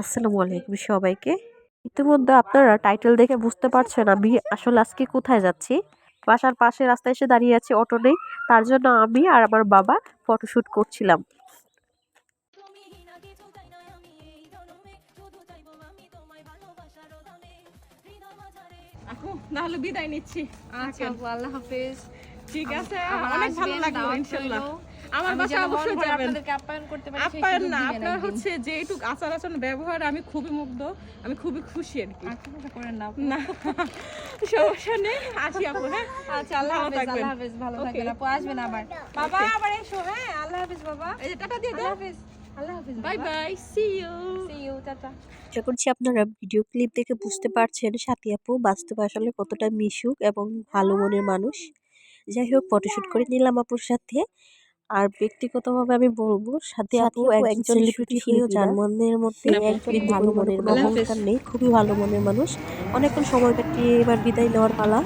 আসসালামু আলাইকুম সবাইকে। ইতিমধ্যে আপনারা টাইটেল দেখে বুঝতে পারছেন আমি আসলে আজকে কোথায় যাচ্ছি। বাসার পাশে রাস্তায় এসে দাঁড়িয়ে আছি, অটো নেই। তার জন্য আমি আর আমার বাবা ফটোশুট করছিলাম। আপু তাহলে বিদায় নিচ্ছি। আচ্ছা আপু, আল্লাহ হাফেজ। ঠিক আছে, আবার অনেক ভালো আসবেন, লাগলো দাওয়াত ইনশাআল্লাহ। রইলো। আমার আমি বাসা যেন অবশ্যই বরাবর যাবেন। আপনাদেরকে আপ্যায়ন করতে পারি, সেই আপ্যায়ন সুযোগ না, দিবেন আপনার একদিন। হচ্ছে যেইটুক আচার আচরণ ব্যবহার আমি খুবই মুগ্ধ, আমি খুবই খুশি আর কি। আচ্ছা করেন না আপু। না সমস্যা নেই, আসি আপু। হ্যাঁ আচ্ছা, আল্লাহ ভালো হাফেজ, থাকবেন। আল্লাহ হাফেজ, ভালো Okay. থাকবেন আপু, আসবেন আবার। বাবা আবার এসো, হ্যাঁ, আল্লাহ হাফেজ বাবা। এই যে টাটা দিয়ে আল্লাহ দাও। হাফেজ, আল্লাহ হাফেজ বাই বাবা। Bye, see you. See you, tata. আশা করছি আপনারা ভিডিও ক্লিপ দেখে বুঝতে পারছেন সাথী আপু বাস্তবে আসলে কতটা মিশুক এবং ভালো মনের মানুষ। যাই হোক, ফটোশুট করে নিলাম আপুর সাথে। আর ব্যক্তিগতভাবে আমি বলবো সাথী আপু একজন সেলিব্রিটি হয়েও যার মনের মধ্যে একজন ভালো মনের অহংকার নেই, খুবই ভালো মনের মানুষ। অনেকক্ষণ সময় কাটিয়ে এবার বিদায় নেওয়ার পালা।